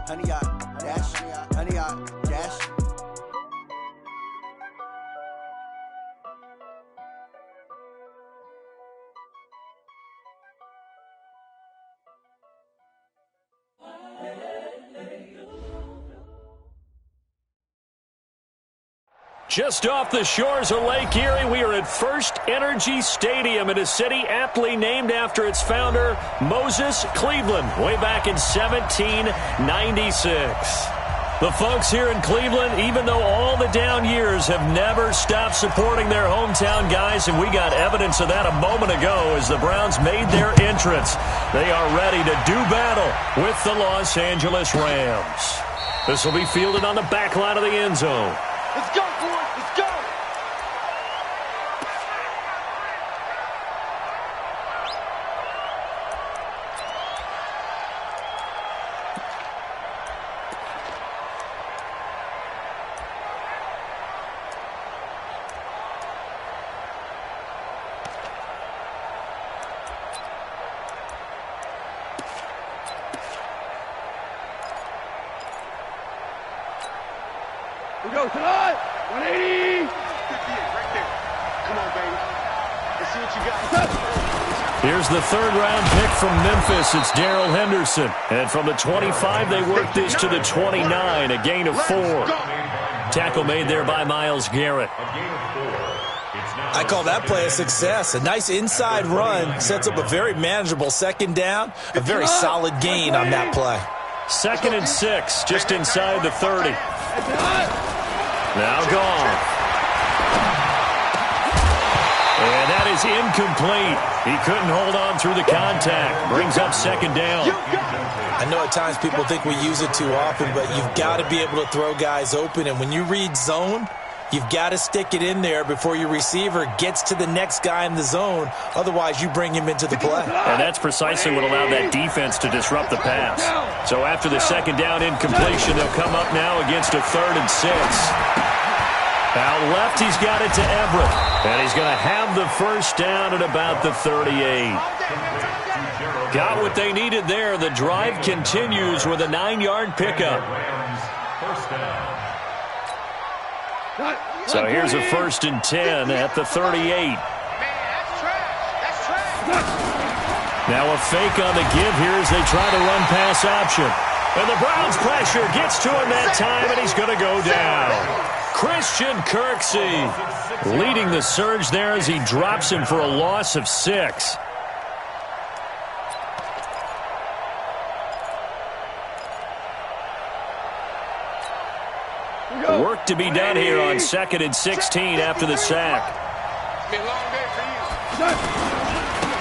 honey yacht, dash, honey yacht, dash. Just off the shores of Lake Erie, we are at First Energy Stadium in a city aptly named after its founder, Moses Cleveland, way back in 1796. The folks here in Cleveland, even though all the down years, have never stopped supporting their hometown guys, and we got evidence of that a moment ago as the Browns made their entrance. They are ready to do battle with the Los Angeles Rams. This will be fielded on the back line of the end zone. Let's go, boys. Let's go. We go tonight. 180. 58 right there. Come on, baby. Let's see what you got. Here's the third-round pick from Memphis. It's Darrell Henderson. And from the 25, they work this to the 29, a gain of 4. Tackle made there by Myles Garrett. I call that play a success. A nice inside run sets up a very manageable second down. A very solid gain on that play. 2nd and 6, just inside the 30. Now gone. And that is incomplete. He couldn't hold on through the contact. Brings up 2nd down. I know at times people think we use it too often, but you've got to be able to throw guys open. And when you read zone, you've got to stick it in there before your receiver gets to the next guy in the zone. Otherwise, you bring him into the play. And that's precisely what allowed that defense to disrupt the pass. So after the 2nd down incompletion, they'll come up now against a 3rd and 6. Out left, he's got it to Everett. And he's going to have the first down at about the 38. Got what they needed there. The drive continues with a 9-yard pickup. So here's a 1st and 10 at the 38. Now a fake on the give here as they try to run pass option. And the Browns pressure gets to him that time, and he's going to go down. Christian Kirksey leading the surge there as he drops him for a loss of 6. Work to be done here on 2nd and 16 after the sack.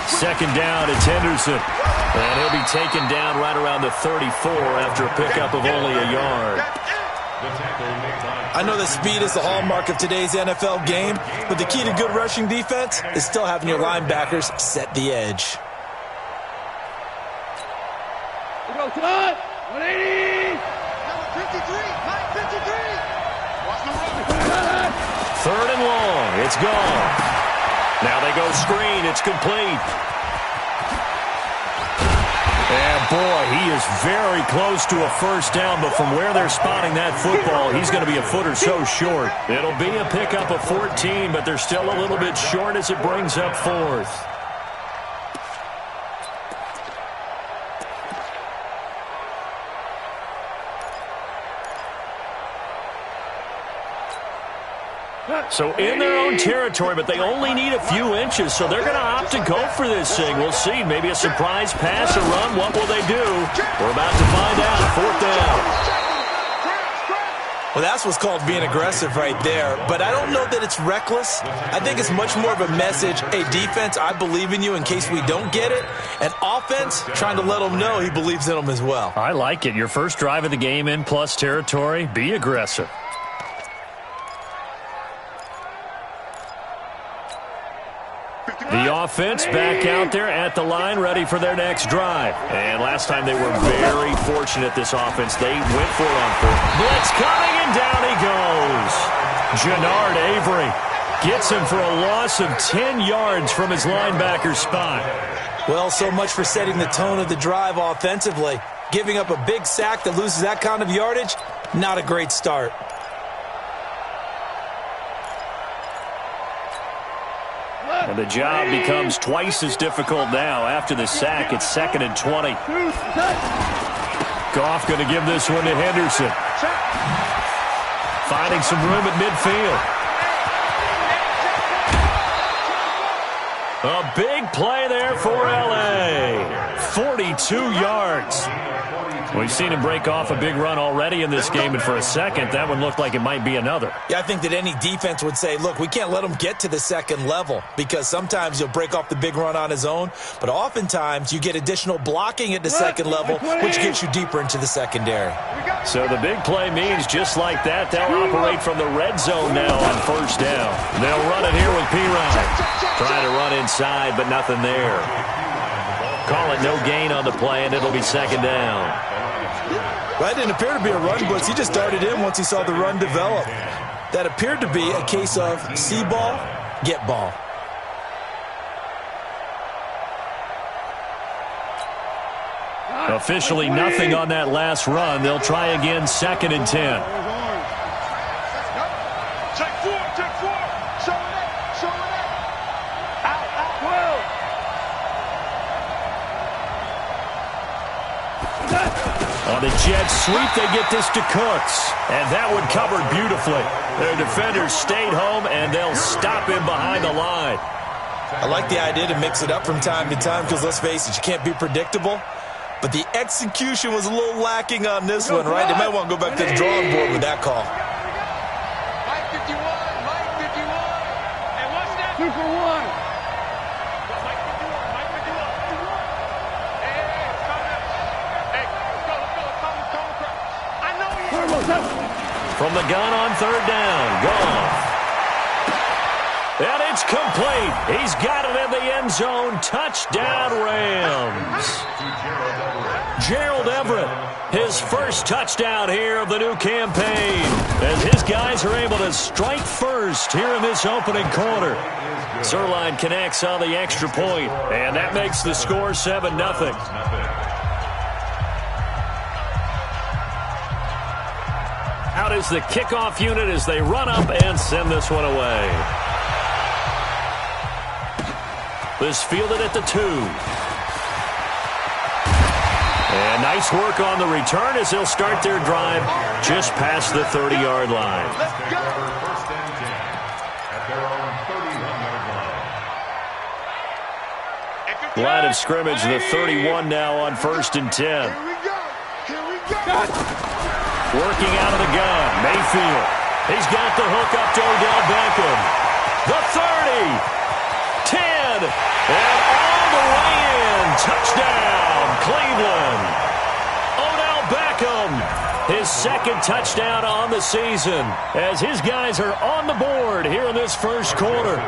2nd down, it's Henderson. And he'll be taken down right around the 34 after a pickup of only a yard. I know that speed is the hallmark of today's NFL game, but the key to good rushing defense is still having your linebackers set the edge. We go tonight. 180. Number 53. 53. 3rd and long. It's gone. Now they go screen. It's complete. And, boy, he is very close to a first down, but from where they're spotting that football, he's going to be a foot or so short. It'll be a pickup of 14, but they're still a little bit short as it brings up 4th. So in their own territory, but they only need a few inches, so they're going to opt to go for this thing. We'll see. Maybe a surprise pass or run. What will they do? We're about to find out. 4th down. Well, that's what's called being aggressive right there. But I don't know that it's reckless. I think it's much more of a message. Hey, defense, I believe in you in case we don't get it. And offense, trying to let them know he believes in them as well. I like it. Your first drive of the game in plus territory. Be aggressive. The offense back out there at the line, ready for their next drive. And last time they were very fortunate, this offense. They went for it on 4th. Blitz coming, and down he goes. Jannard Avery gets him for a loss of 10 yards from his linebacker spot. Well, so much for setting the tone of the drive offensively. Giving up a big sack that loses that kind of yardage, not a great start. And the job becomes twice as difficult now. After the sack, it's 2nd and 20. Goff going to give this one to Henderson. Finding some room at midfield. A big play there for L.A. 42 yards. We've seen him break off a big run already in this game, and for a second, that one looked like it might be another. Yeah, I think that any defense would say, look, we can't let him get to the second level because sometimes he'll break off the big run on his own, but oftentimes you get additional blocking at the second level, which gets you deeper into the secondary. So the big play means just like that, they'll operate from the red zone now on first down. They'll run it here with P-Ryan. Trying to run inside, but nothing there. Call it no gain on the play, and it'll be 2nd down. Well, that didn't appear to be a run blitz. He just darted in once he saw the run develop. That appeared to be a case of see ball, get ball. Officially nothing on that last run. They'll try again, 2nd and 10. On the jet sweep, they get this to Cooks. And that one covered beautifully. Their defenders stayed home, and they'll stop him behind the line. I like the idea to mix it up from time to time because, let's face it, you can't be predictable. But the execution was a little lacking on this one, right? They might want to go back to the drawing board with that call. Mike 51, Mike 51. And what's that? 2 for 1. Mike 51, Mike 51. Hey, let's go now. Hey, let's go. I know you. From the gun on 3rd down, Goff. And it's complete. He's got it in the end zone. Touchdown, Rams. Gerald Everett, his first touchdown here of the new campaign, as his guys are able to strike first here in this opening quarter. Zerline connects on the extra point, and that makes the score 7-0. Out is the kickoff unit as they run up and send this one away. This fielded at the 2. And nice work on the return as they'll start their drive just past the 30-yard line. Line of scrimmage, the 31 now on 1st and 10. Working out of the gun, Mayfield. He's got the hook up to Odell Beckham. The 30, 10, and all the way in. Touchdown, Cleveland. Odell Beckham, his 2nd touchdown on the season, as his guys are on the board here in this first quarter.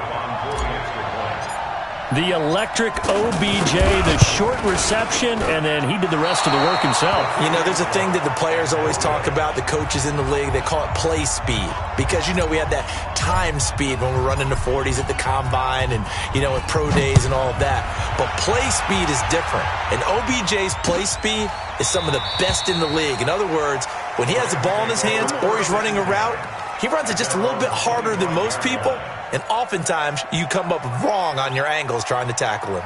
The electric OBJ, the short reception, and then he did the rest of the work himself. You know, there's a thing that the players always talk about, the coaches in the league, they call it play speed. Because, you know, we have that time speed when we're running the 40s at the combine and, you know, at pro days and all of that. But play speed is different. And OBJ's play speed is some of the best in the league. In other words, when he has the ball in his hands or he's running a route, he runs it just a little bit harder than most people. And oftentimes, you come up wrong on your angles trying to tackle him.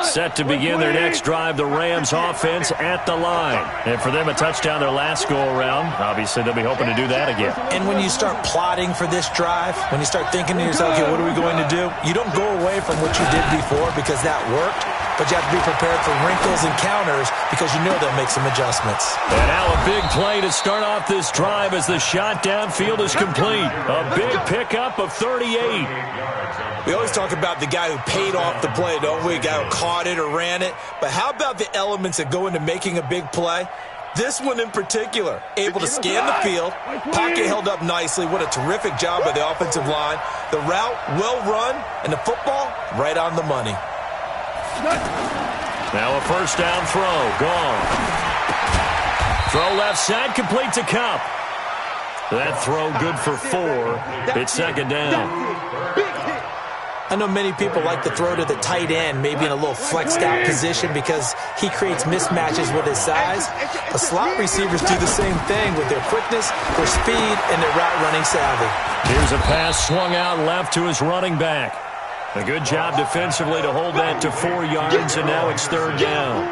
Set to begin their next drive, the Rams offense at the line. And for them, a touchdown their last go-around. Obviously, they'll be hoping to do that again. And when you start plotting for this drive, when you start thinking to yourself, okay, what are we going to do? You don't go away from what you did before because that worked, but you have to be prepared for wrinkles and counters because you know they'll make some adjustments. And now a big play to start off this drive as the shot downfield is complete. A big pickup of 38. We always talk about the guy who paid off the play, don't we? A guy who caught it or ran it. But how about the elements that go into making a big play? This one in particular, able to scan the field, pocket held up nicely. What a terrific job by the offensive line. The route, well run, and the football, right on the money. Now a first down throw, gone. Throw left side, complete to Cup. That throw good for 4. It's second down. I know many people like to throw to the tight end, maybe in a little flexed out position because he creates mismatches with his size. But slot receivers do the same thing with their quickness, their speed, and their route running savvy. Here's a pass swung out left to his running back. A good job defensively to hold that to 4 yards, and now it's third down.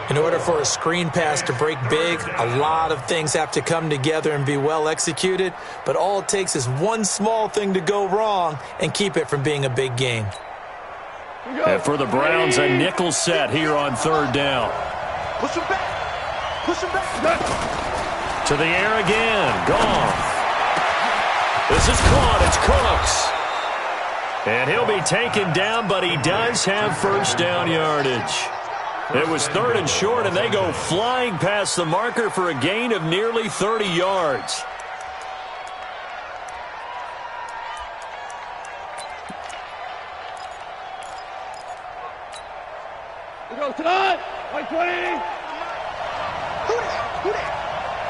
In order for a screen pass to break big, a lot of things have to come together and be well executed, but all it takes is one small thing to go wrong and keep it from being a big game. And for the Browns, a nickel set here on third down. Push him back. Push him back. To the air again. Gone. This is caught. It's Cooks. And he'll be taken down, but he does have first down yardage. It was third and short, and they go flying past the marker for a gain of nearly 30 yards. We go tonight. 120. Who that?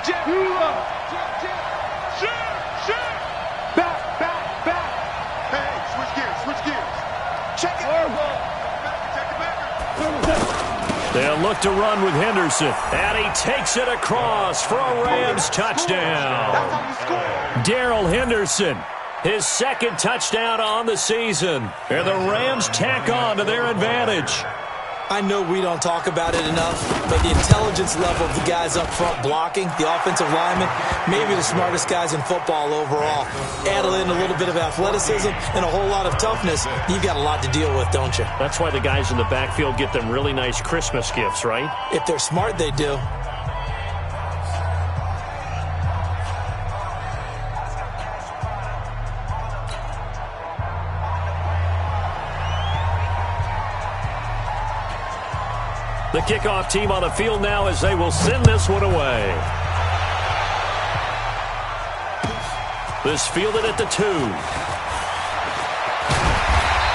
Jim. Jim. Back. Hey, switch gears. Check it. They'll look to run with Henderson, and he takes it across for a Rams touchdown. Darrell Henderson, his second touchdown on the season, and the Rams tack on to their advantage. I know we don't talk about it enough, but the intelligence level of the guys up front blocking, the offensive linemen, maybe the smartest guys in football overall. Add in a little bit of athleticism and a whole lot of toughness, you've got a lot to deal with, don't you? That's why the guys in the backfield get them really nice Christmas gifts, right? If they're smart, they do. The kickoff team on the field now as they will send this one away. This fielded at the 2.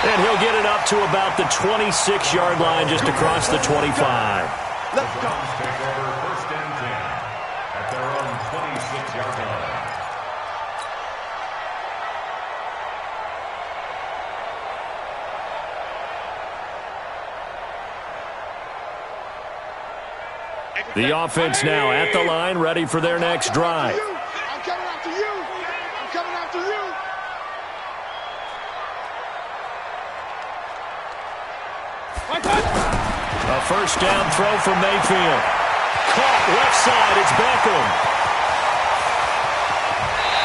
And he'll get it up to about the 26-yard line just across the 25. Let's go. Take over first and 10 at their own 26-yard line. The offense now at the line, ready for their next drive. I'm coming after you. I'm coming after you. A first down throw from Mayfield. Caught left side, it's Beckham.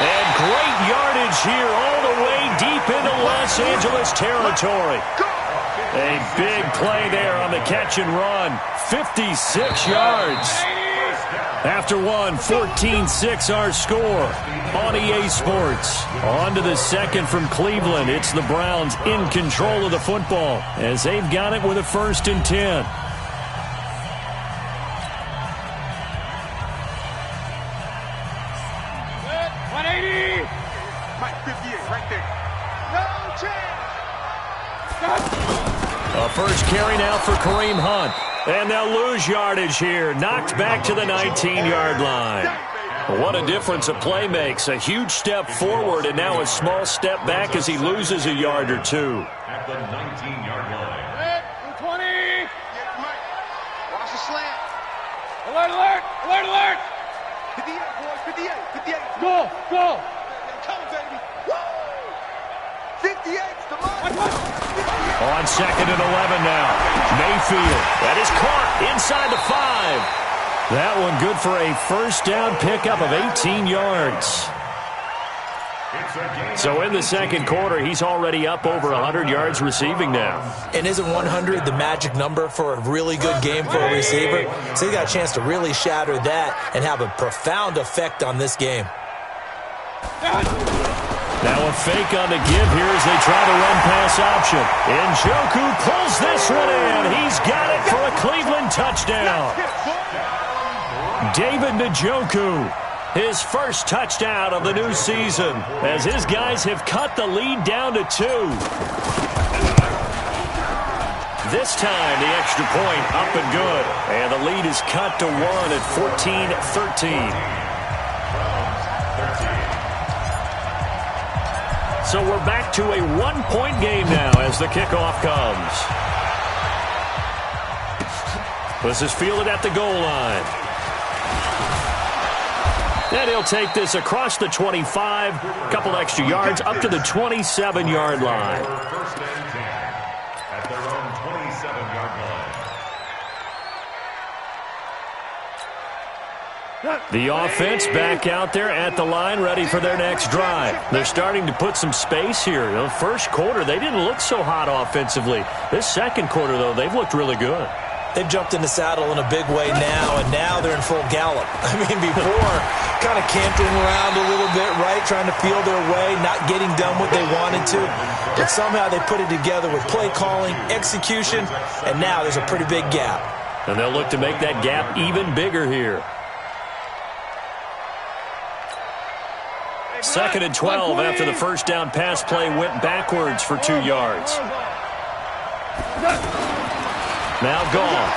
And great yardage here all the way deep into Los Angeles territory. A big play there on the catch and run. 56 yards. After one, 14-6 our score on EA Sports. On to the second from Cleveland. It's the Browns in control of the football as they've got it with a first and 10. A first carry now for Kareem Hunt. And they'll lose yardage here. Knocked back to the 19-yard line. What a difference a play makes. A huge step forward and now a small step back as he loses a yard or two. At the 19-yard line. 20. Watch the slant. Alert. 58, boys. 58. Go. Come on, baby. Woo! 58's the mark. On second and 11 now. Mayfield. That is caught inside the 5. That one good for a first down pickup of 18 yards. So in the second quarter, he's already up over 100 yards receiving now. And isn't 100 the magic number for a really good game for a receiver? So he's got a chance to really shatter that and have a profound effect on this game. Now a fake on the give here as they try to run pass option. Njoku pulls this one in. He's got it for a Cleveland touchdown. David Njoku, his first touchdown of the new season as his guys have cut the lead down to 2. This time the extra point up and good. And the lead is cut to 1 at 14-13. So we're back to a one-point game now as the kickoff comes. This is fielded at the goal line. And he'll take this across the 25, a couple extra yards, up to the 27-yard line. First and 10 at their own 27-yard line. The offense back out there at the line, ready for their next drive. They're starting to put some space here. The first quarter, they didn't look so hot offensively. This second quarter, though, they've looked really good. They've jumped in the saddle in a big way now, and now they're in full gallop. I mean, before, kind of cantering around a little bit, right, trying to feel their way, not getting done what they wanted to. But somehow they put it together with play calling, execution, and now there's a pretty big gap. And they'll look to make that gap even bigger here. 2nd and 12 after the first down pass play went backwards for 2 yards. Now gone.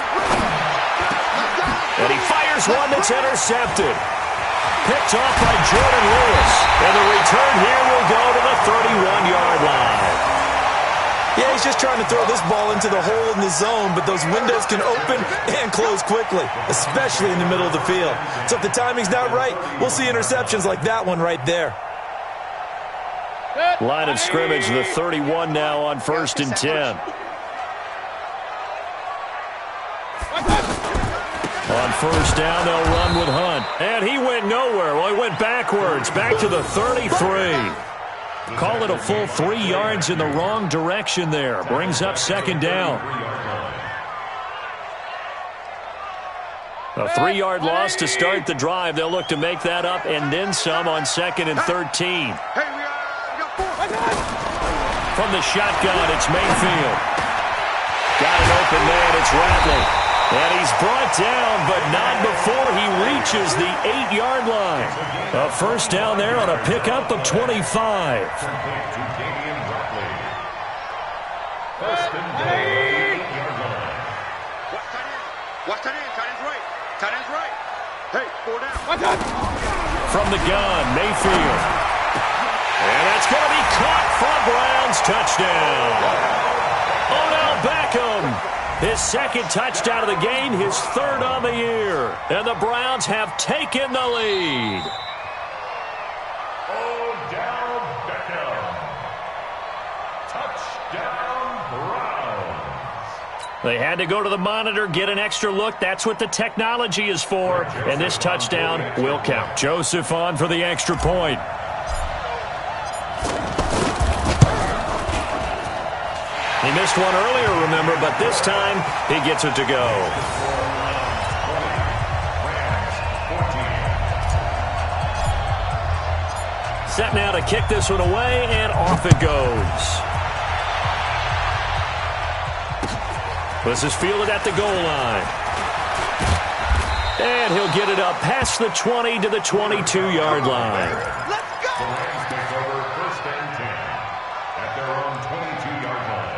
And he fires one that's intercepted. Picked off by Jordan Lewis. And the return here will go to the 31-yard line. Yeah, he's just trying to throw this ball into the hole in the zone, but those windows can open and close quickly, especially in the middle of the field. So if the timing's not right, we'll see interceptions like that one right there. Line of scrimmage, the 31 now on 1st and 10. On first down, they'll run with Hunt. And he went nowhere. Well, he went backwards, back to the 33. Call it a full 3 yards in the wrong direction there. Brings up 2nd down. A 3-yard loss to start the drive. They'll look to make that up and then some on 2nd and 13. From the shotgun, it's Mayfield. Got an open man, it's Ratley. And he's brought down, but not before he reaches the 8-yard line. A first down there on a pickup of 25. First and 8-yard line. Watch tight end. Tight end's right. Tight end's right. Hey, 4 down. From the gun, Mayfield. And that's going to be caught for a Browns touchdown. Odell Beckham. His 2nd touchdown of the game, his 3rd on the year. And the Browns have taken the lead. Odell Beckham. Touchdown, Browns. They had to go to the monitor, get an extra look. That's what the technology is for. And this touchdown will count. Joseph on for the extra point. He missed one earlier, remember, but this time he gets it to go. Set now to kick this one away, and off it goes. This is fielded at the goal line. And he'll get it up past the 20 to the 22-yard line. Let's go! The Rams take over 1st and 10 at their own 22-yard line.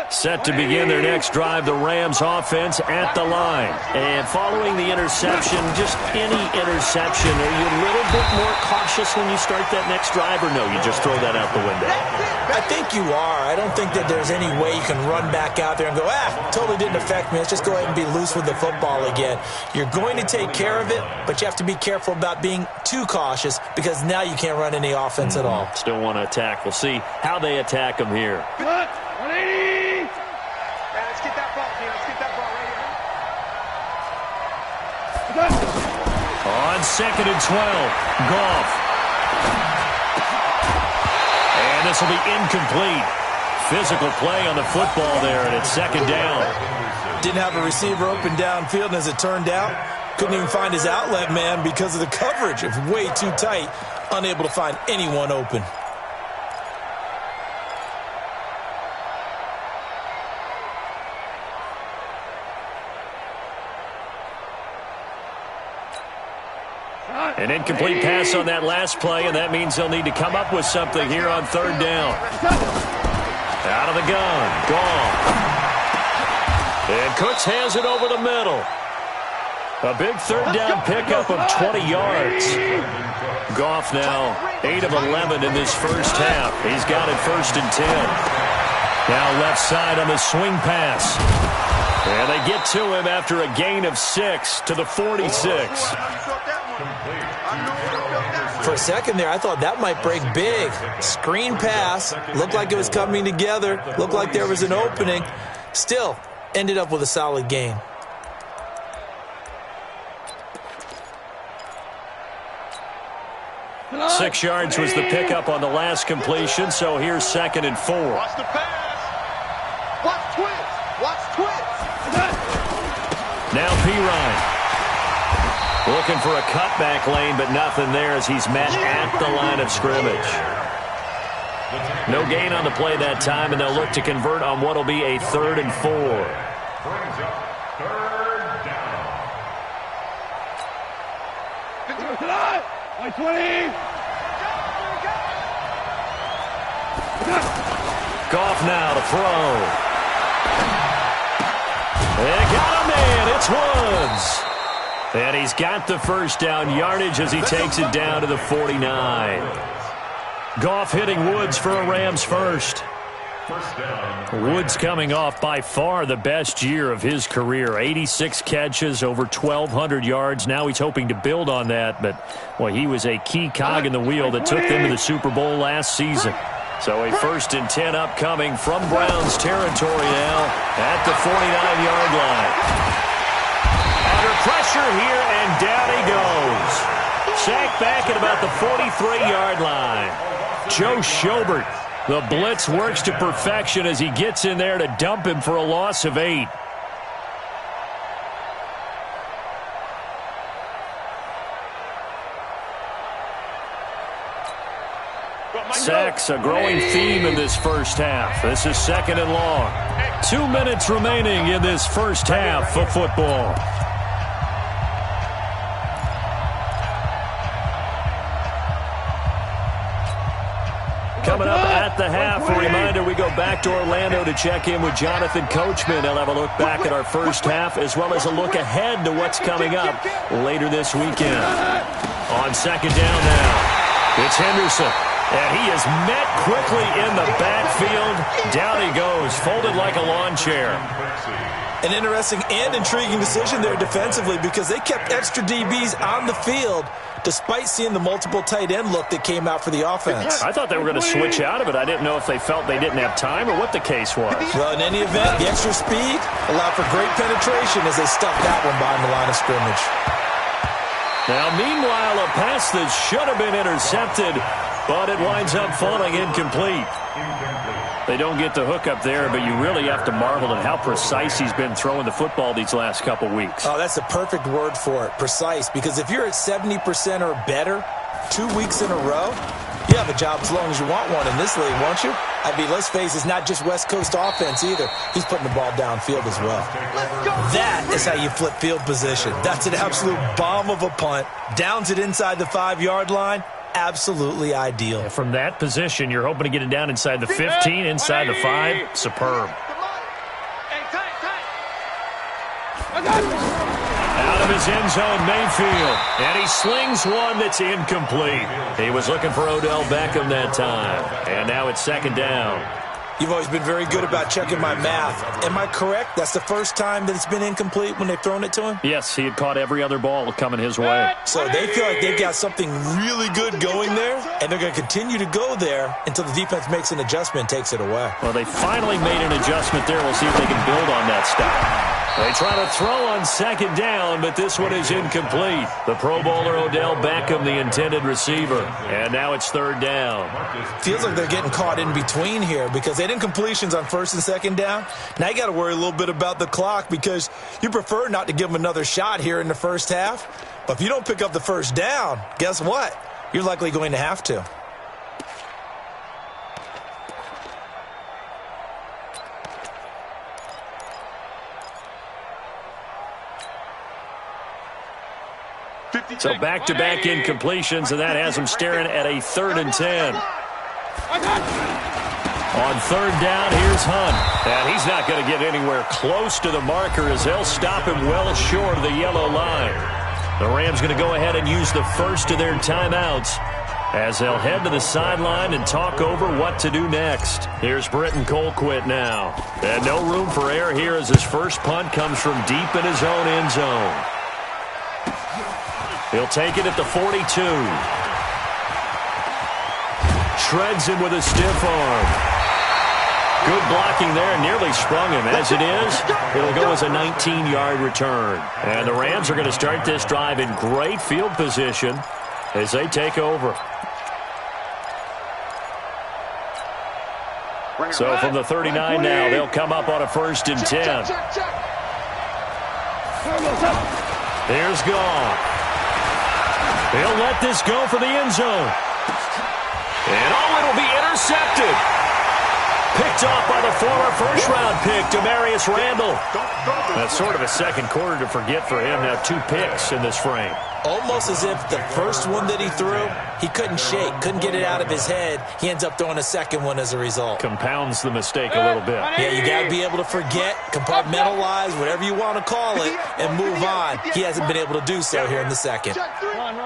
Set to begin their next drive, the Rams offense at the line. And following the interception, just any interception, are you a little bit more cautious when you start that next drive, or no, you just throw that out the window? I think you are. I don't think that there's any way you can run back out there and go, totally didn't affect me. Let's just go ahead and be loose with the football again. You're going to take care of it, but you have to be careful about being too cautious because now you can't run any offense at all. Still want to attack. We'll see how they attack them here. 180! Let's get that ball, King. Let's get that ball right here. On 2nd and 12, Goff. And this will be incomplete. Physical play on the football there, and it's 2nd down. Didn't have a receiver open downfield, and as it turned out, couldn't even find his outlet man because of the coverage. It was way too tight, unable to find anyone open. An incomplete pass on that last play, and that means they'll need to come up with something here on 3rd down. Out of the gun. Gone. And Cooks has it over the middle. A big third down pickup of 20 yards. Goff now 8 of 11 in this first half. He's got it 1st and 10. Now left side on the swing pass. And they get to him after a gain of 6 to the 46. For a second there, I thought that might break big. Screen pass. Looked like it was coming together. Looked like there was an opening. Still, ended up with a solid gain. Six yards was the pickup on the last completion, so here's 2nd and 4. Watch the pass. Watch twist. Watch twist. Now Pirine. Looking for a cutback lane, but nothing there as he's met at the line of scrimmage. No gain on the play that time, and they'll look to convert on what will be a 3rd and 4. Brings up 3rd down. 20. Goff now to throw. They got a man. It's Woods. And he's got the first down yardage as he takes it down to the 49. Goff hitting Woods for a Rams first. Woods coming off by far the best year of his career. 86 catches, over 1,200 yards. Now he's hoping to build on that, but well, he was a key cog in the wheel that took them to the Super Bowl last season. So a 1st and 10 upcoming from Browns territory now at the 49-yard line. Under pressure here, and down he goes. Sacked back at about the 43-yard line. Joe Schobert. The blitz works to perfection as he gets in there to dump him for a loss of 8. Sacks, a growing theme in this first half. This is 2nd and long. 2 minutes remaining in this first half of football. Coming up at the half, a reminder, we go back to Orlando to check in with Jonathan Coachman. They'll have a look back at our first half as well as a look ahead to what's coming up later this weekend. On 2nd down now, it's Henderson. And he is met quickly in the backfield. Down he goes, folded like a lawn chair. An interesting and intriguing decision there defensively because they kept extra DBs on the field despite seeing the multiple tight end look that came out for the offense. I thought they were going to switch out of it. I didn't know if they felt they didn't have time or what the case was. Well, in any event, the extra speed allowed for great penetration as they stuffed that one behind the line of scrimmage. Now, meanwhile, a pass that should have been intercepted, but it winds up falling incomplete. They don't get the hook up there, but you really have to marvel at how precise he's been throwing the football these last couple weeks. Oh, that's the perfect word for it, precise. Because if you're at 70% or better 2 weeks in a row, you have a job as long as you want one in this league, won't you? I mean, let's face it, it's not just West Coast offense either. He's putting the ball downfield as well. That is how you flip field position. That's an absolute bomb of a punt. Downs it inside the 5-yard line. Absolutely ideal. And from that position, you're hoping to get it down inside the 15, inside the 5. Superb. Out of his end zone, Mayfield. And he slings one that's incomplete. He was looking for Odell Beckham that time. And now it's 2nd down. You've always been very good about checking my math. Am I correct? That's the first time that it's been incomplete when they've thrown it to him? Yes, he had caught every other ball coming his way. So they feel like they've got something really good going there, and they're going to continue to go there until the defense makes an adjustment and takes it away. Well, they finally made an adjustment there. We'll see if they can build on that stuff. They try to throw on 2nd down, but this one is incomplete. The Pro Bowler Odell Beckham, the intended receiver. And now it's 3rd down. Feels like they're getting caught in between here because they didn't completions on 1st and 2nd down. Now you got to worry a little bit about the clock because you prefer not to give them another shot here in the first half. But if you don't pick up the first down, guess what? You're likely going to have to. So back-to-back incompletions, and that has them staring at a 3rd and 10. On third down, here's Hunt. And he's not going to get anywhere close to the marker as they'll stop him well short of the yellow line. The Rams going to go ahead and use the first of their timeouts as they'll head to the sideline and talk over what to do next. Here's Britton Colquitt now. And no room for error here as his first punt comes from deep in his own end zone. He'll take it at the 42. Shreds him with a stiff arm. Good blocking there, nearly sprung him. As it is, it'll go as a 19-yard return. And the Rams are going to start this drive in great field position as they take over. So from the 39 now, they'll come up on a 1st and 10. Here's Goff. He'll let this go for the end zone. And it'll be intercepted. Picked off by the former first-round pick, Demarius Randall. That's sort of a second quarter to forget for him. Now 2 picks in this frame. Almost as if the first one that he threw, he couldn't shake, couldn't get it out of his head. He ends up throwing a second one as a result. Compounds the mistake a little bit. Yeah, you got to be able to forget, compartmentalize, whatever you want to call it, and move on. He hasn't been able to do so here in the second. Run.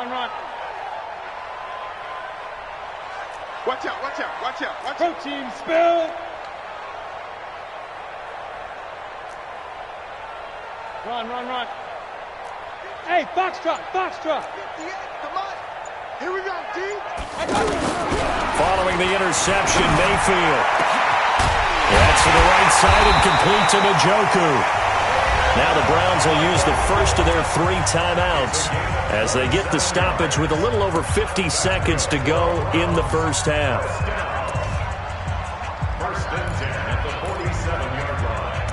Watch out. Protein spill. Run. Hey, Foxtrot. Come on. Here we go, D. Following the interception, Mayfield. That's to the right side and complete to Njoku. Now the Browns will use the first of their 3 timeouts as they get the stoppage with a little over 50 seconds to go in the first half. 1st and 10 at the 47-yard line.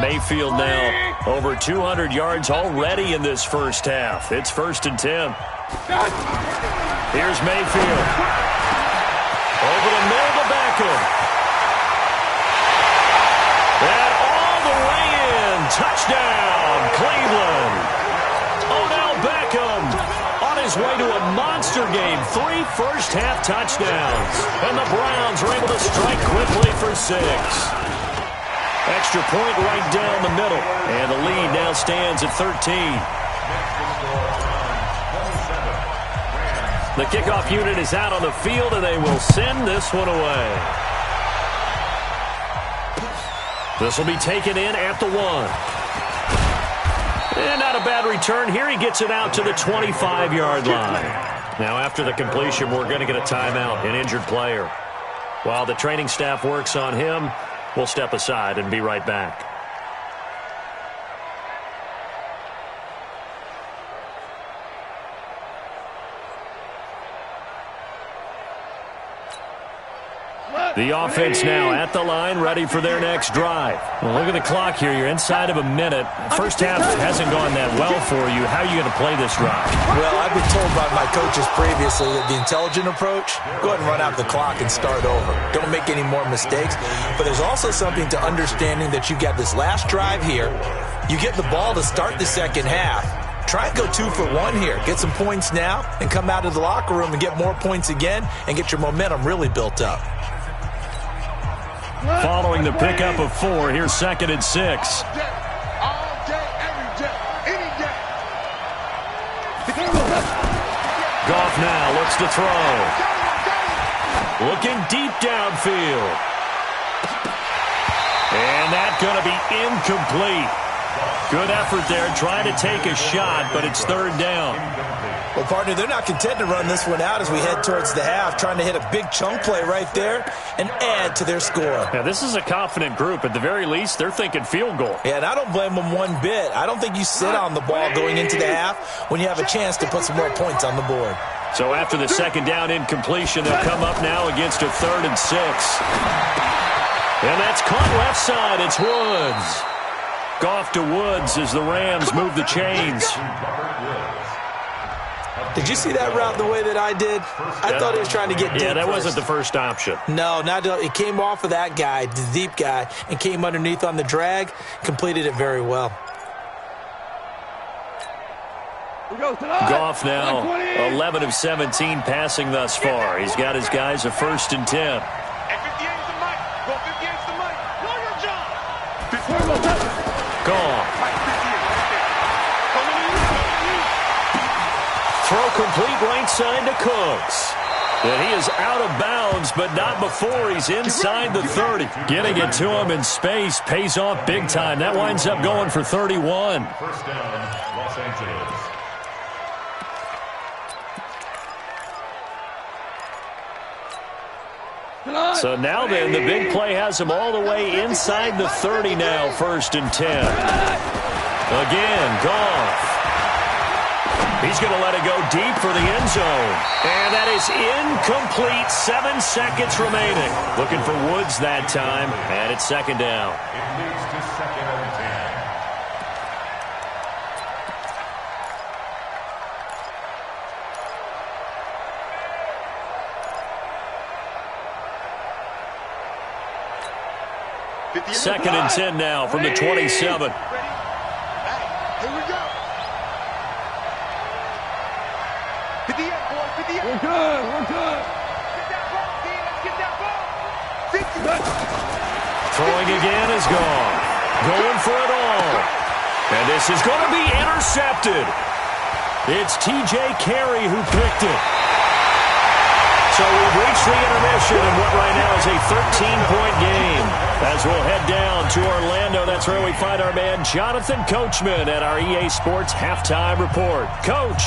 Mayfield now over 200 yards already in this first half. It's 1st and 10. Here's Mayfield. Over the middle to Beckham. And all the way in. Touchdown, Cleveland. Odell Beckham on his way to a monster game. 3 first-half touchdowns. And the Browns are able to strike quickly for 6. Extra point right down the middle. And the lead now stands at 13. The kickoff unit is out on the field, and they will send this one away. This will be taken in at the 1. And not a bad return here. He gets it out to the 25-yard line. Now, after the completion, we're going to get a timeout, an injured player. While the training staff works on him, we'll step aside and be right back. The offense now at the line, ready for their next drive. Well, look at the clock here. You're inside of a minute. First half hasn't gone that well for you. How are you going to play this drive? Well, I've been told by my coaches previously that the intelligent approach, go ahead and run out the clock and start over. Don't make any more mistakes. But there's also something to understanding that you got this last drive here. You get the ball to start the second half. Try and go 2 for 1 here. Get some points now and come out of the locker room and get more points again and get your momentum really built up. Following the pickup of 4, here's 2nd and 6. All day, every day, any day. Goff now looks to throw. Looking deep downfield. And that's going to be incomplete. Good effort there, trying to take a shot, but it's 3rd down. Well, partner, they're not content to run this one out as we head towards the half, trying to hit a big chunk play right there and add to their score. Yeah, this is a confident group. At the very least, they're thinking field goal. Yeah, and I don't blame them one bit. I don't think you sit on the ball going into the half when you have a chance to put some more points on the board. So after the 2nd down incompletion, they'll come up now against a 3rd and 6. And that's caught left side. It's Woods. Goff to Woods as the Rams move the chains. Did you see that route the way that I did? I thought he was trying to get deep. Yeah, that first. wasn't the first option. No, it came off of that guy, the deep guy, and came underneath on the drag, completed it very well. Goff now 11 of 17 passing thus far. He's got his guys a 1st and 10. And 58's the mic. Go 58's the mic. Know your job. Goff. Throw complete right side to Cooks. And he is out of bounds, but not before he's inside the 30. Getting it to him in space pays off big time. That winds up going for 31. First down, Los Angeles. So now then, the big play has him all the way inside the 30 now, 1st and 10. Again, Goff. He's going to let it go deep for the end zone. And that is incomplete. 7 seconds remaining. Looking for Woods that time, and it's 2nd down. It leads to 2nd and 10. Second and 10 now from the 27. Here we go. We're good. Throwing again is gone. Going for it all. And this is going to be intercepted. It's T.J. Carey who picked it. So we've reached the intermission in what right now is a 13-point game. As we'll head down to Orlando, that's where we find our man Jonathan Coachman at our EA Sports Halftime Report. Coach.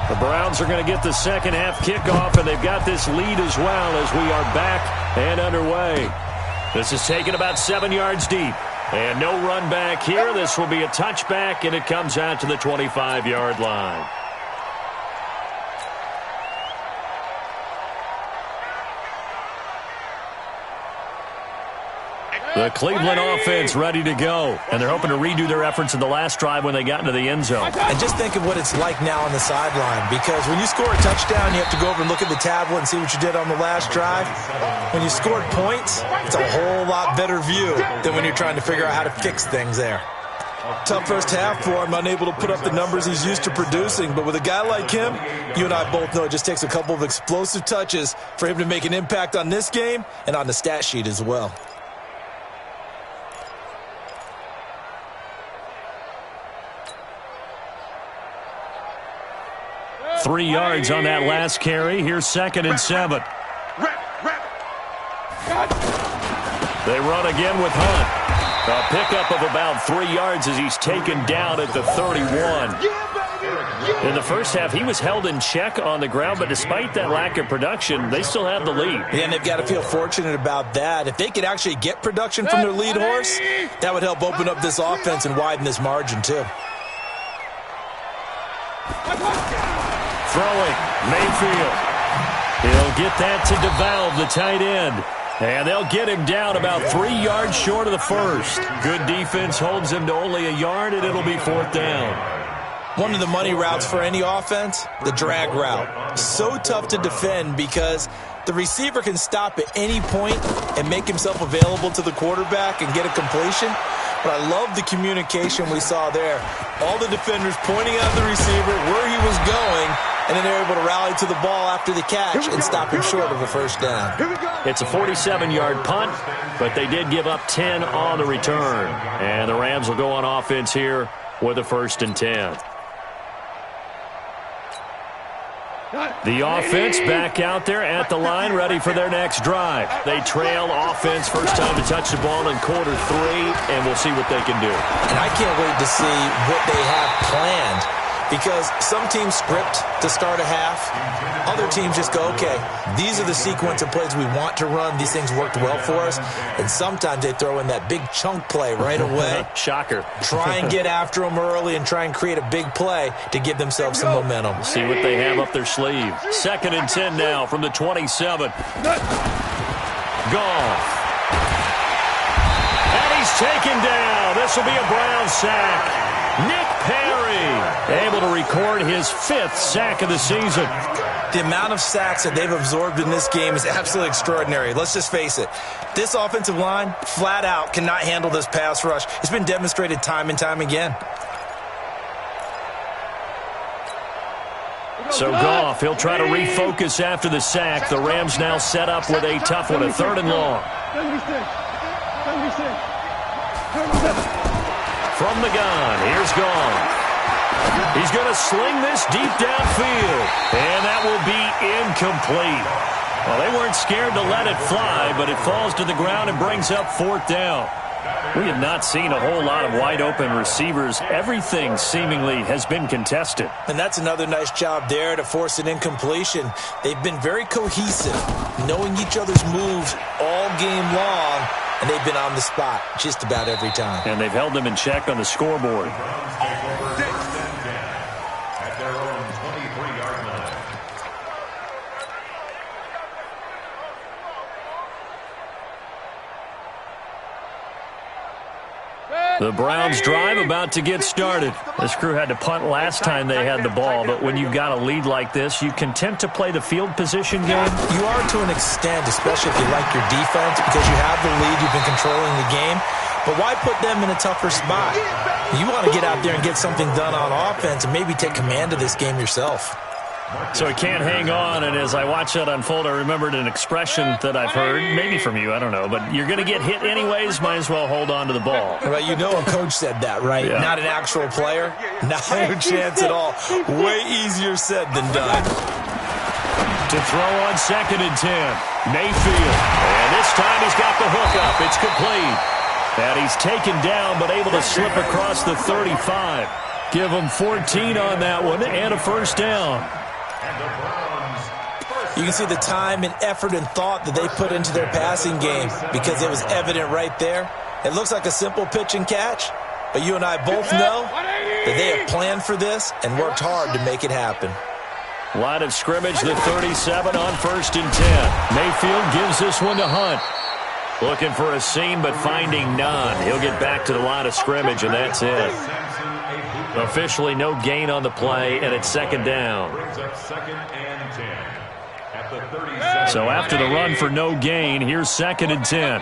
The Browns are going to get the second half kickoff, and they've got this lead as well as we are back and underway. This is taken about 7 yards deep. And no run back here. This will be a touchback, and it comes out to the 25-yard line. The Cleveland offense ready to go, and they're hoping to redo their efforts in the last drive when they got into the end zone. And just think of what it's like now on the sideline, because when you score a touchdown, you have to go over and look at the tablet and see what you did on the last drive. When you scored points, it's a whole lot better view than when you're trying to figure out how to fix things there. Tough first half for him, unable to put up the numbers he's used to producing. But with a guy like him, you and I both know it just takes a couple of explosive touches for him to make an impact on this game and on the stat sheet as well. 3 yards on that last carry. Here's 2nd and 7. They run again with Hunt. A pickup of about 3 yards as he's taken down at the 31. In the first half, he was held in check on the ground, but despite that lack of production, they still have the lead. Yeah, and they've got to feel fortunate about that. If they could actually get production from their lead horse, that would help open up this offense and widen this margin too. Throwing, Mayfield. He'll get that to DeValve, the tight end. And they'll get him down about 3 yards short of the first. Good defense holds him to only a yard, and it'll be 4th down. One of the money routes for any offense, the drag route. So tough to defend because the receiver can stop at any point and make himself available to the quarterback and get a completion. But I love the communication we saw there. All the defenders pointing at the receiver where he was going, and then they're able to rally to the ball after the catch and stop him short of a first down. It's a 47-yard punt, but they did give up 10 on the return. And the Rams will go on offense here with a 1st and 10. The offense back out there at the line, ready for their next drive. They trail offense, first time to touch the ball in quarter 3, and we'll see what they can do. And I can't wait to see what they have planned, because some teams script to start a half. other teams just go, okay, these are the sequence of plays we want to run. These things worked well for us. And sometimes they throw in that big chunk play right away. Shocker. Try and get after them early and try and create a big play to give themselves some momentum. See what they have up their sleeve. 2nd and 10 now from the 27. Goff. And he's taken down. This will be a Brown sack. Nick Perry able to record his 5th sack of the season. The amount of sacks that they've absorbed in this game is absolutely extraordinary. Let's just face it. This offensive line, flat out, cannot handle this pass rush. It's been demonstrated time and time again. So Goff, he'll try to refocus after the sack. The Rams now set up with a tough one, a 3rd and long. From the gun, here's Goff. He's going to sling this deep downfield, and that will be incomplete. Well, they weren't scared to let it fly, but it falls to the ground and brings up 4th down. We have not seen a whole lot of wide-open receivers. Everything seemingly has been contested. And that's another nice job there to force an incompletion. They've been very cohesive, knowing each other's moves all game long, and they've been on the spot just about every time. And they've held them in check on the scoreboard. At their own 23-yard line. The Browns drive about to get started. This crew had to punt last time they had the ball, but when you've got a lead like this, you content to play the field position game? You are to an extent, especially if you like your defense, because you have the lead, you've been controlling the game. But why put them in a tougher spot? You want to get out there and get something done on offense and maybe take command of this game yourself. So he can't hang on, and as I watch that unfold, I remembered an expression that I've heard, maybe from you, I don't know, but you're going to get hit anyways, might as well hold on to the ball. Well, you know a coach said that, right? Yeah. Not an actual player. Not a chance at all. Way easier said than done. To throw on 2nd and 10, Mayfield. And this time he's got the hook up. It's complete. And he's taken down, but able to slip across the 35. Give him 14 on that one and a 1st down. You can see the time and effort and thought that they put into their passing game because it was evident right there. It looks like a simple pitch and catch, but you and I both know that they have planned for this and worked hard to make it happen. Line of scrimmage, the 37 on 1st and 10. Mayfield gives this one to Hunt. Looking for a seam, but finding none. He'll get back to the line of scrimmage, and that's it. Officially no gain on the play, and it's 2nd down. So after the run for no gain, here's 2nd and 10.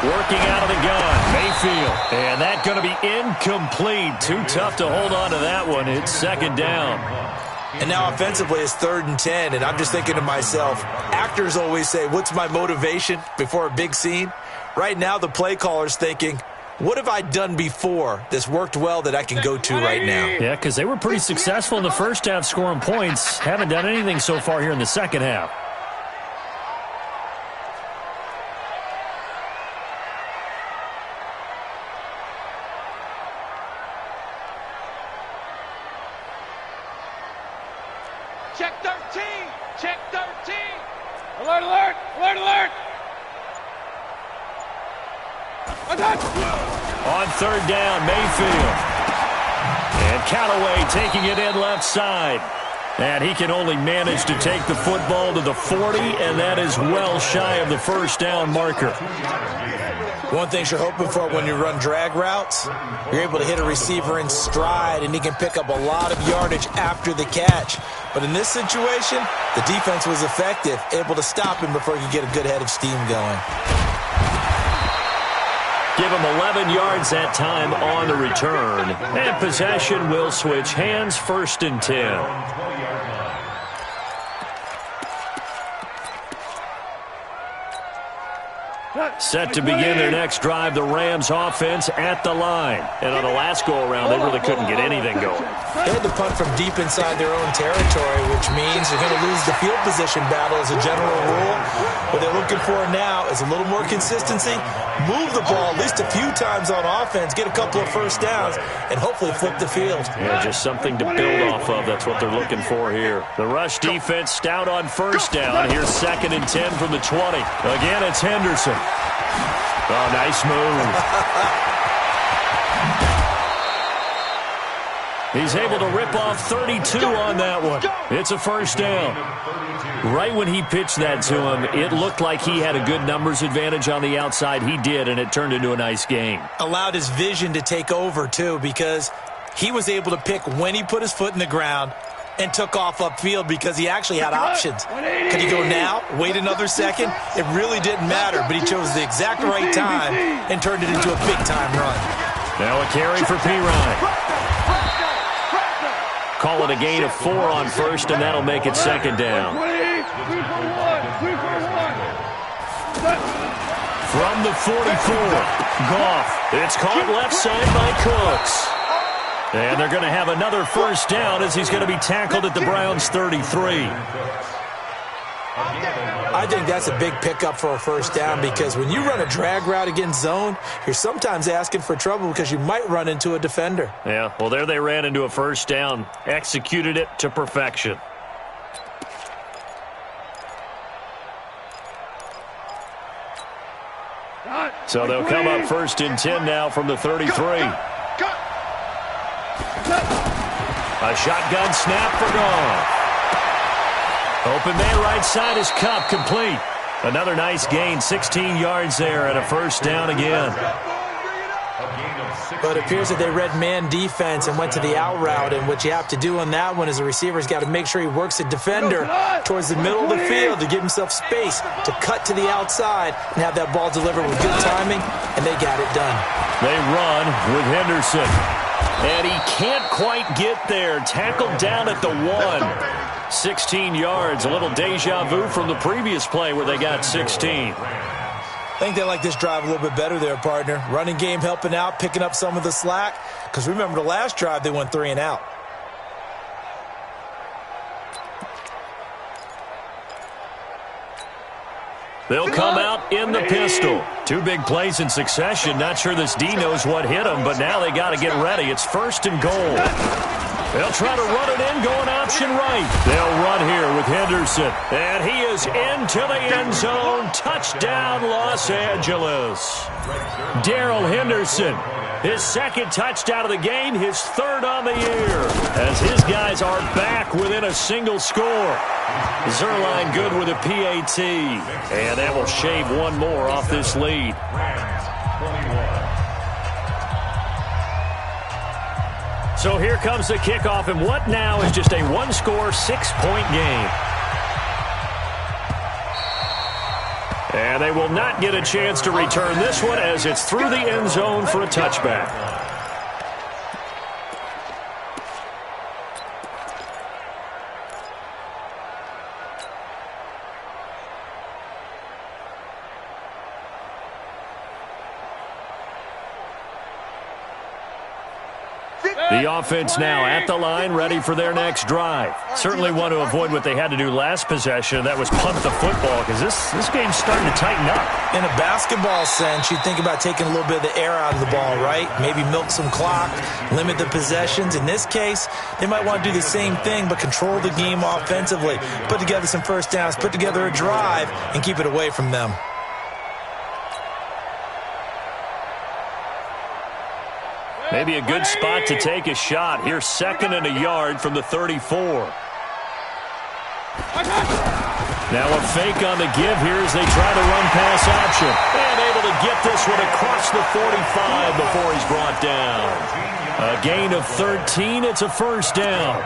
Working out of the gun, Mayfield. And that's going to be incomplete. Too tough to hold on to that one. It's 2nd down. And now offensively it's 3rd and 10, and I'm just thinking to myself, actors always say, what's my motivation before a big scene? Right now the play caller's thinking, what have I done before that's worked well that I can go to right now? Yeah, because they were pretty successful in the first half scoring points. Haven't done anything so far here in the second half. Check 13! Check 13! Alert, alert! Alert, alert! On 3rd down, Mayfield. And Callaway taking it in left side. And he can only manage to take the football to the 40, and that is well shy of the 1st down marker. One thing you're hoping for when you run drag routes, you're able to hit a receiver in stride, and he can pick up a lot of yardage after the catch. But in this situation, the defense was effective, able to stop him before he could get a good head of steam going. Give him 11 yards that time on the return. And possession will switch hands, 1st and 10. Set to begin their next drive, the Rams offense at the line. And on the last go-around, they really couldn't get anything going. They had to punt from deep inside their own territory, which means they're going to lose the field position battle as a general rule. What they're looking for now is a little more consistency, move the ball at least a few times on offense, get a couple of first downs, and hopefully flip the field. Yeah, just something to build off of. That's what they're looking for here. The rush defense stout on first down. Here's 2nd and 10 from the 20. Again, it's Henderson. Oh, nice move. He's able to rip off 32 on that one. It's a first down. Right when he pitched that to him, it looked like he had a good numbers advantage on the outside. He did, and it turned into a nice game. Allowed his vision to take over, too, because he was able to pick when he put his foot in the ground and took off upfield because he actually had options. Could he go now, wait another second? It really didn't matter, but he chose the exact right time and turned it into a big-time run. Now a carry for Pirine. Call it a gain of 4 on first, and that'll make it 2nd down. From the 44, Goff. It's caught left side by Cooks. And they're going to have another first down as he's going to be tackled at the Browns' 33. I think that's a big pickup for a first down because when you run a drag route against zone, you're sometimes asking for trouble because you might run into a defender. Yeah, well, there they ran into a first down, executed it to perfection. So they'll come up 1st and 10 now from the 33. A shotgun snap for Goff. Open man right side is Cup, complete. Another nice gain, 16 yards there and a first down again. But it appears that they read man defense and went to the out route, and what you have to do on that one is the receiver's got to make sure he works the defender towards the middle of the field to give himself space to cut to the outside and have that ball delivered with good timing, and they got it done. They run with Henderson. And he can't quite get there. Tackled down at the 1. 16 yards. A little deja vu from the previous play where they got 16. I think they like this drive a little bit better there, partner. Running game helping out, picking up some of the slack. Because remember the last drive, they went 3 and out. They'll come out in the pistol. 2 big plays in succession. Not sure this D knows what hit him, but now they got to get ready. It's 1st and goal. They'll try to run it in, going option right. They'll run here with Henderson. And he is into the end zone. Touchdown, Los Angeles. Darrell Henderson. His 2nd touchdown of the game, his 3rd on the year. As his guys are back within a single score. Zerline good with a PAT. And that will shave 1 more off this lead. So here comes the kickoff, and what now is just a 1-score, 6-point game. And they will not get a chance to return this one as it's through the end zone for a touchback. The offense now at the line, ready for their next drive. Certainly want to avoid what they had to do last possession. That was punt the football, because this game's starting to tighten up. In a basketball sense, you think about taking a little bit of the air out of the ball, right? Maybe milk some clock, limit the possessions. In this case, they might want to do the same thing, but control the game offensively. Put together some first downs, put together a drive, and keep it away from them. Maybe a good spot to take a shot. Here's 2nd and a yard from the 34. Now a fake on the give here as they try to run pass option. And able to get this one across the 45 before he's brought down. A gain of 13. It's a first down.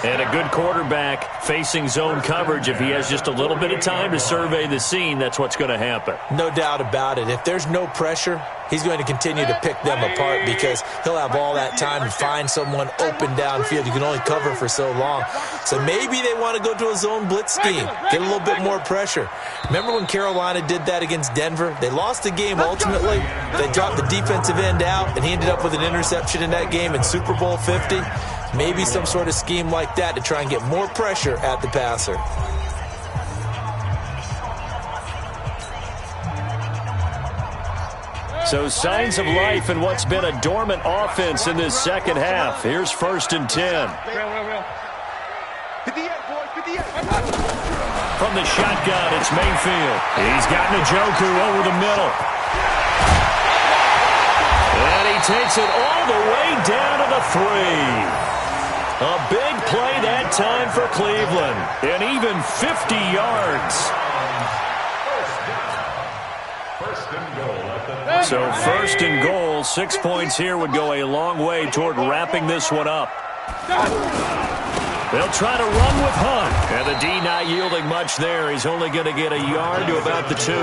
And a good quarterback facing zone coverage. If he has just a little bit of time to survey the scene, that's what's going to happen. No doubt about it. If there's no pressure, he's going to continue to pick them apart because he'll have all that time to find someone open downfield. You can only cover for so long. So maybe they want to go to a zone blitz scheme, get a little bit more pressure. Remember when Carolina did that against Denver? They lost the game ultimately. They dropped the defensive end out, and he ended up with an interception in that game in Super Bowl 50. Maybe some sort of scheme like that to try and get more pressure at the passer. So signs of life in what's been a dormant offense in this second half. Here's 1st and 10. From the shotgun, it's Mayfield. He's got Njoku over the middle. And he takes it all the way down to the 3. A big play that time for Cleveland. And even 50 yards. So 1st and goal, 6 points here would go a long way toward wrapping this one up. They'll try to run with Hunt. And the D not yielding much there. He's only going to get a yard to about the 2.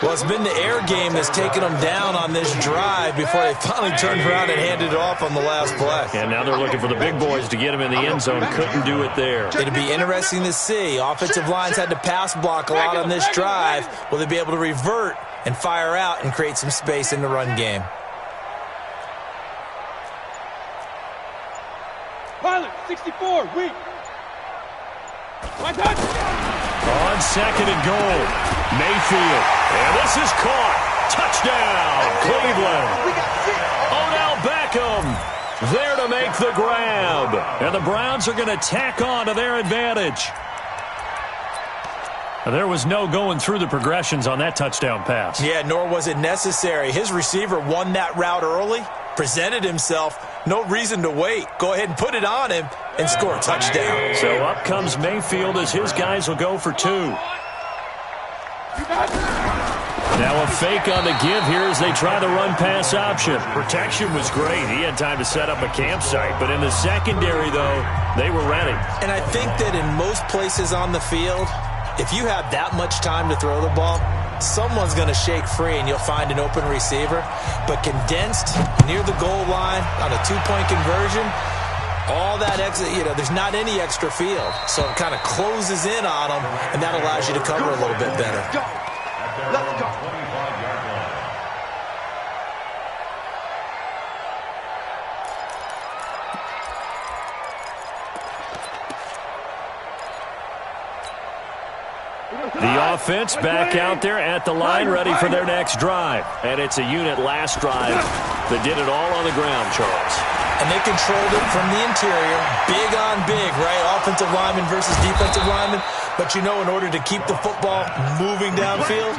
Well, it's been the air game that's taken them down on this drive before they finally turned around and handed it off on the last play. And now they're looking for the big boys to get him in the end zone. Couldn't do it there. It'll be interesting to see. Offensive lines had to pass block a lot on this drive. Will they be able to revert and fire out and create some space in the run game? Pilot, 64, weak. My touch. On 2nd and goal, Mayfield. And this is caught. Touchdown, Cleveland. Odell Beckham there to make the grab. And the Browns are going to tack on to their advantage. There was no going through the progressions on that touchdown pass. Yeah, nor was it necessary. His receiver won that route early, presented himself. No reason to wait. Go ahead and put it on him and score a touchdown. So up comes Mayfield as his guys will go for 2. Now a fake on the give here as they try the run-pass option. Protection was great. He had time to set up a campsite. But in the secondary, though, they were ready. And I think that in most places on the field, if you have that much time to throw the ball, someone's going to shake free and you'll find an open receiver. But condensed near the goal line on a 2-point conversion, all that extra, there's not any extra field. So it kind of closes in on them, and that allows you to cover a little bit better. Let's go. The offense back out there at the line, ready for their next drive. And it's a unit last drive that did it all on the ground, Charles. And they controlled it from the interior, big on big, right? Offensive lineman versus defensive lineman. But in order to keep the football moving downfield,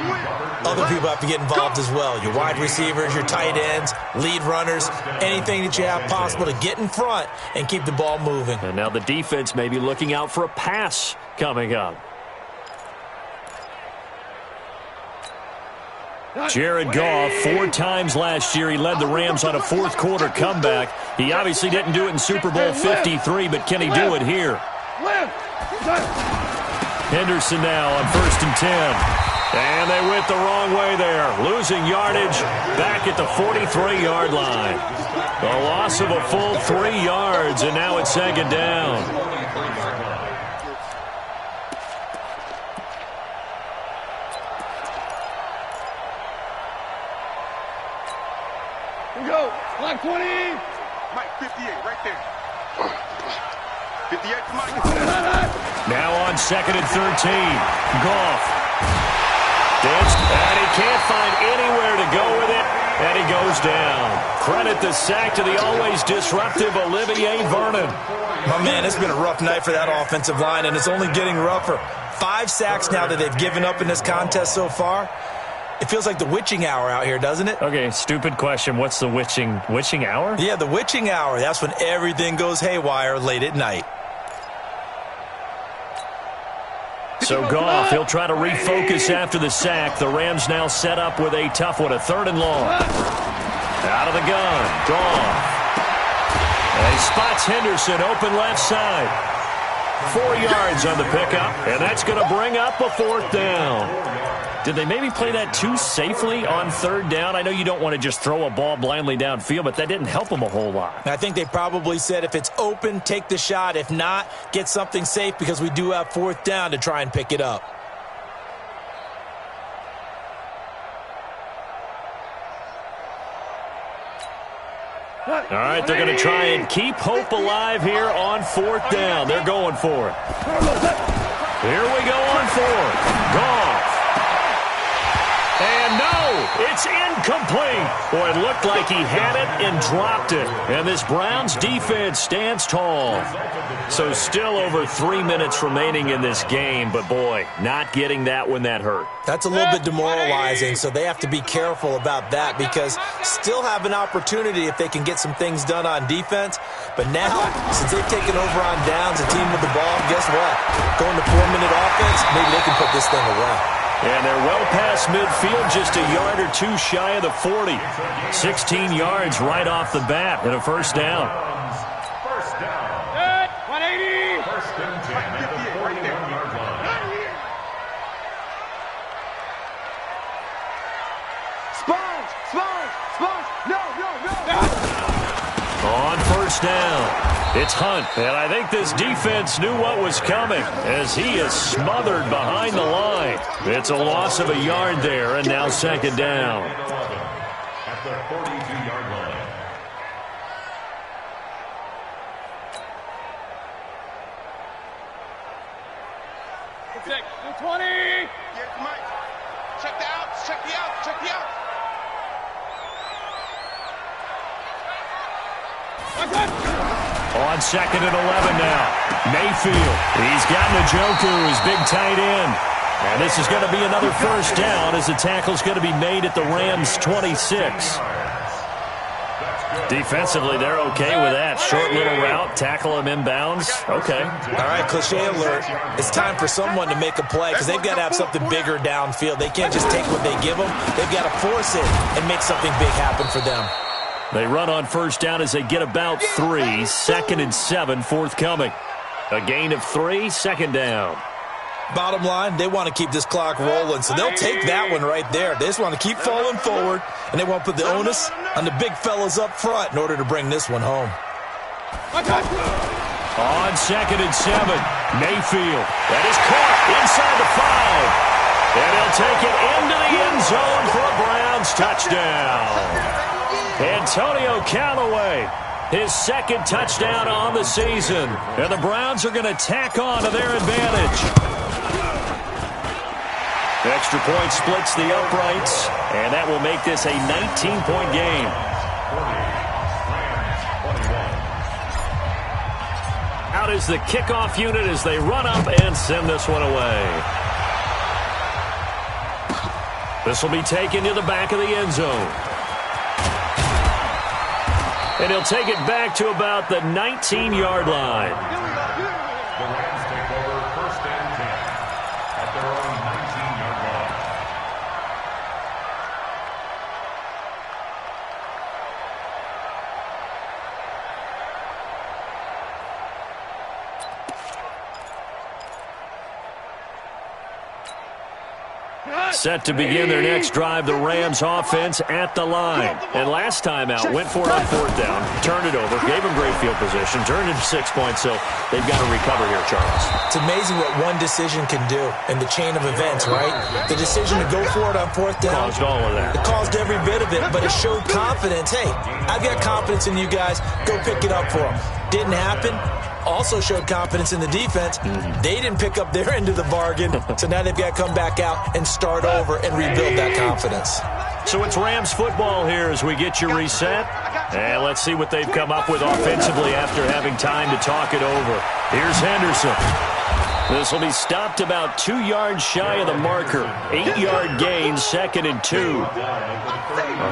other people have to get involved as well. Your wide receivers, your tight ends, lead runners, anything that you have possible to get in front and keep the ball moving. And now the defense may be looking out for a pass coming up. Jared Goff, 4 times last year, he led the Rams on a fourth-quarter comeback. He obviously didn't do it in Super Bowl 53, but can he do it here? Henderson now on 1st and 10. And they went the wrong way there, losing yardage back at the 43-yard line. A loss of a full 3 yards, and now it's 2nd down. Go. Line 20. Mike, 58, right there. 58 to Mike. Now on 2nd and 13. Goff. And he can't find anywhere to go with it. And he goes down. Credit the sack to the always disruptive Olivier Vernon. My man, it's been a rough night for that offensive line, and it's only getting rougher. 5 sacks now that they've given up in this contest so far. It feels like the witching hour out here, doesn't it? Okay, stupid question. What's the witching hour? Yeah, the witching hour. That's when everything goes haywire late at night. So Goff, he'll try to refocus after the sack. The Rams now set up with a tough one, a 3rd and long. Out of the gun, Goff. And He spots Henderson open left side. 4 yards on the pickup, and that's going to bring up a 4th down. Did they maybe play that too safely on 3rd down? I know you don't want to just throw a ball blindly downfield, but that didn't help them a whole lot. I think they probably said if it's open, take the shot. If not, get something safe because we do have 4th down to try and pick it up. All right, they're going to try and keep hope alive here on 4th down. They're going for it. Here we go on 4th. Goff. And no, it's incomplete. Boy, it looked like he had it and dropped it. And this Browns defense stands tall. So still over 3 minutes remaining in this game. But, boy, not getting that one that hurt. That's a little bit demoralizing, so they have to be careful about that because still have an opportunity if they can get some things done on defense. But now, since they've taken over on downs, a team with the ball, guess what? Going to 4-minute offense, maybe they can put this thing away. And they're well past midfield, just a yard or two shy of the 40. 16 yards right off the bat and a 1st down. First down. 180. First and 10 at the 41-yard line. Sponge. No. On 1st down, it's Hunt. And I think this defense knew what was coming as he is smothered behind the line. It's a loss of a yard there, and now 2nd down. At the 42-yard line. Check 20. Here's Mike. Check the outs. Check the outs. Check the outs. On 2nd and 11 now. Mayfield. He's got Njoku, his big tight end. And this is going to be another 1st down as the tackle's going to be made at the Rams' 26. Defensively, they're okay with that. Short little route, tackle him inbounds. Okay. All right, cliche alert. It's time for someone to make a play because they've got to have something bigger downfield. They can't just take what they give them. They've got to force it and make something big happen for them. They run on 1st down as they get about 3. 2nd and 7 forthcoming. A gain of 3, 2nd down. Bottom line, they want to keep this clock rolling, so they'll take that one right there. They just want to keep falling forward, and they want to put the onus on the big fellas up front in order to bring this one home. On 2nd and 7, Mayfield. That is caught inside the 5. And he'll take it into the end zone for a Browns touchdown. Antonio Callaway, his 2nd touchdown on the season. And the Browns are going to tack on to their advantage. Extra point splits the uprights, and that will make this a 19-point game. Out is the kickoff unit as they run up and send this one away. This will be taken to the back of the end zone. And he'll take it back to about the 19-yard line. The Rams take over 1st and 10 at their own 19-yard line. Set to begin their next drive, the Rams offense at the line. And last time out, went for it on 4th down, turned it over, gave them great field position, turned it to 6 points, so they've got to recover here, Charles. It's amazing what one decision can do in the chain of events, right? The decision to go for it on 4th down. Caused all of that. It caused every bit of it, but it showed confidence. Hey, I've got confidence in you guys. Go pick it up for them. Didn't happen. Also showed confidence in the defense. They didn't pick up their end of the bargain, so now they've got to come back out and start over and rebuild that confidence. So it's Rams football here as we get you reset. And let's see what they've come up with offensively after having time to talk it over. Here's Henderson. This will be stopped about 2 yards shy of the marker. 8-yard gain, 2nd and 2.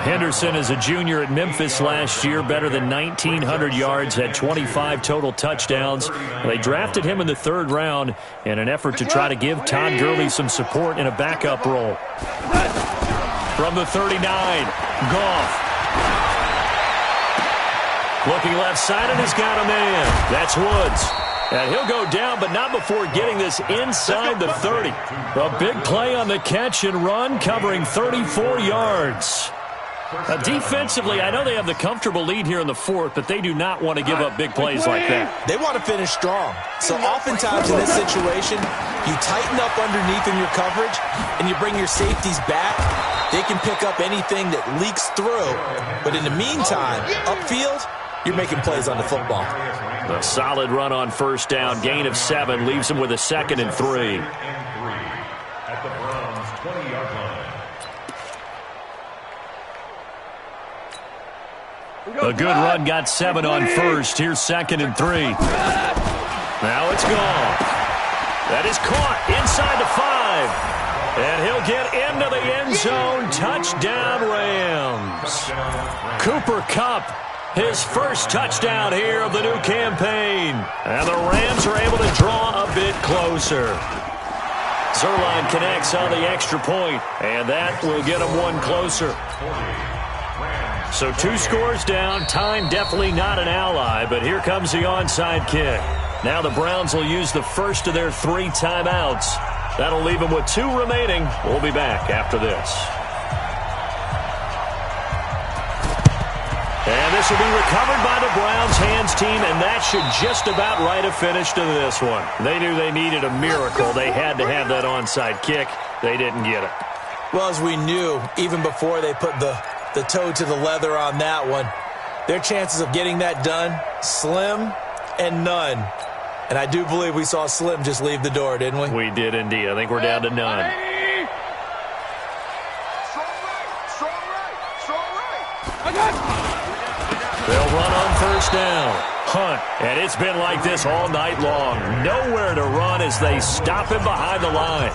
Henderson is a junior at Memphis last year, better than 1,900 yards, had 25 total touchdowns. They drafted him in the 3rd round in an effort to try to give Todd Gurley some support in a backup role. From the 39, Goff. Looking left side, and he's got a man. That's Woods. And he'll go down, but not before getting this inside the 30. A big play on the catch and run, covering 34 yards. Defensively, I know they have the comfortable lead here in the fourth, but they do not want to give up big plays like that. They want to finish strong. So oftentimes in this situation, you tighten up underneath in your coverage, and you bring your safeties back. They can pick up anything that leaks through. But in the meantime, upfield, you're making plays on the football. A solid run on first down. Gain of 7 leaves him with a 2nd and 3. At the Browns' 20-yard line. A good run got 7 on first. Here's 2nd and 3. Now it's gone. That is caught inside the 5. And he'll get into the end zone. Touchdown, Rams. Cooper Kupp, his first touchdown here of the new campaign. And the Rams are able to draw a bit closer. Zuerlein connects on the extra point, and that will get them one closer. So 2 scores down. Time definitely not an ally, but here comes the onside kick. Now the Browns will use the first of their 3 timeouts. That'll leave them with 2 remaining. We'll be back after this. And this will be recovered by the Browns hands team, and that should just about write a finish to this one. They knew they needed a miracle. They had to have that onside kick. They didn't get it. Well, as we knew, even before they put the toe to the leather on that one, their chances of getting that done, slim and none. And I do believe we saw Slim just leave the door, didn't we? We did indeed. I think we're down to none. They'll run on first down. Hunt. And it's been like this all night long. Nowhere to run as they stop him behind the line.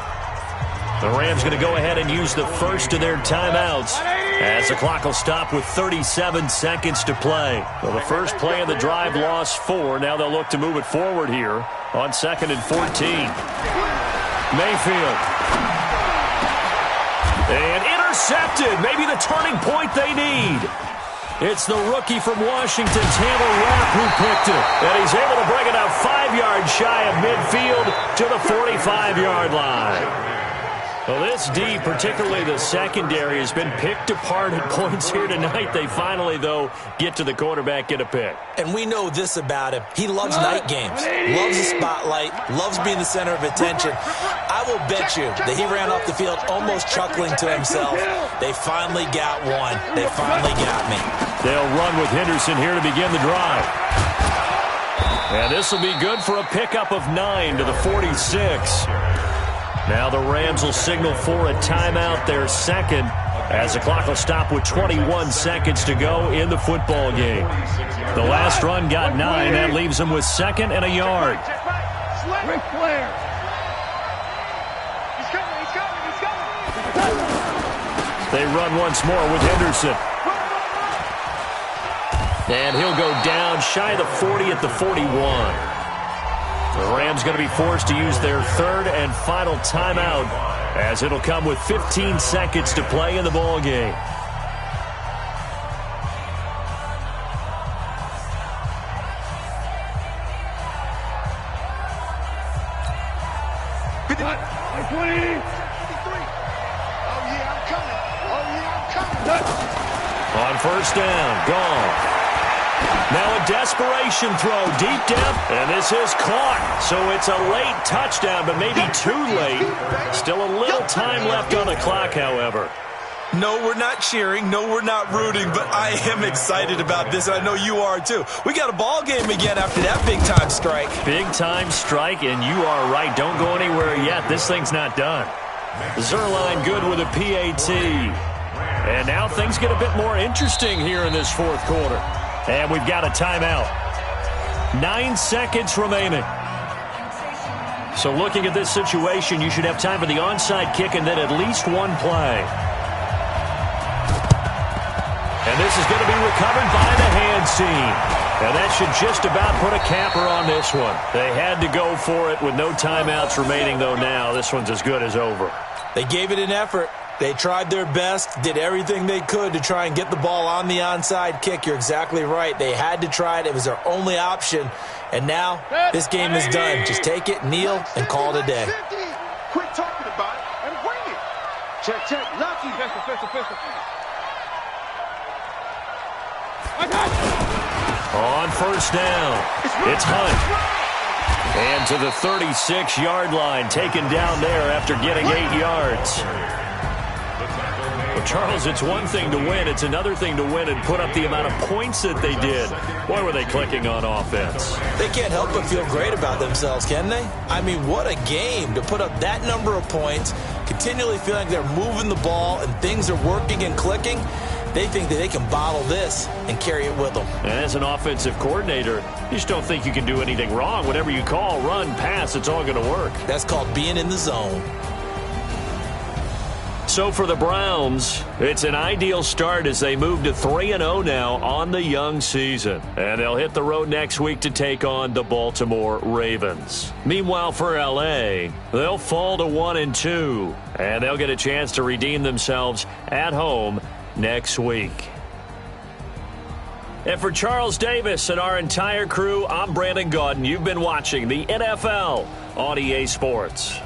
The Rams going to go ahead and use the first of their timeouts as the clock will stop with 37 seconds to play. Well, the first play of the drive lost 4. Now they'll look to move it forward here on 2nd and 14. Mayfield. And intercepted. Maybe the turning point they need. It's the rookie from Washington, Taylor Rapp, who picked it. And he's able to bring it out 5 yards shy of midfield to the 45-yard line. Well, this D, particularly the secondary, has been picked apart at points here tonight. They finally, though, get to the quarterback, get a pick. And we know this about him. He loves night games, loves the spotlight, loves being the center of attention. I will bet you that he ran off the field almost chuckling to himself. They finally got one. They finally got me. They'll run with Henderson here to begin the drive. And this will be good for a pickup of 9 to the 46. Now the Rams will signal for a timeout, their 2nd, as the clock will stop with 21 seconds to go in the football game. The last run got 9. That leaves them with 2nd and a yard. Ric Flair. They run once more with Henderson. And he'll go down shy of the 40 at the 41. The Rams going to be forced to use their 3rd and final timeout as it'll come with 15 seconds to play in the ball game. On first down, gone. Now a desperation throw, deep depth, and this is caught. So it's a late touchdown, but maybe too late. Still a little time left on the clock, however. No, we're not cheering. No, we're not rooting, but I am excited about this, and I know you are too. We got a ball game again after that big-time strike. Big-time strike, and you are right. Don't go anywhere yet. This thing's not done. Zuerlein good with a PAT. And now things get a bit more interesting here in this fourth quarter. And we've got a timeout. 9 seconds remaining. So looking at this situation, you should have time for the onside kick and then at least one play. And this is going to be recovered by the hands team. And that should just about put a capper on this one. They had to go for it with no timeouts remaining, though now. This one's as good as over. They gave it an effort. They tried their best, did everything they could to try and get the ball on the onside kick. You're exactly right. They had to try it. It was their only option. And now this game is done. Just take it, kneel, and call it a day. Quit talking about it and bring it. Check, check. Lucky. Pistol. On first down, it's Hunt. And to the 36-yard line, taken down there after getting 8 yards. Well, Charles, it's one thing to win. It's another thing to win and put up the amount of points that they did. Boy, were they clicking on offense. They can't help but feel great about themselves, can they? I mean, what a game to put up that number of points, continually feeling they're moving the ball and things are working and clicking. They think that they can bottle this and carry it with them. And as an offensive coordinator, you just don't think you can do anything wrong. Whatever you call, run, pass, it's all going to work. That's called being in the zone. So for the Browns, it's an ideal start as they move to 3-0 now on the young season. And they'll hit the road next week to take on the Baltimore Ravens. Meanwhile, for L.A., they'll fall to 1-2. And they'll get a chance to redeem themselves at home next week. And for Charles Davis and our entire crew, I'm Brandon Gaudin. You've been watching the NFL on EA Sports.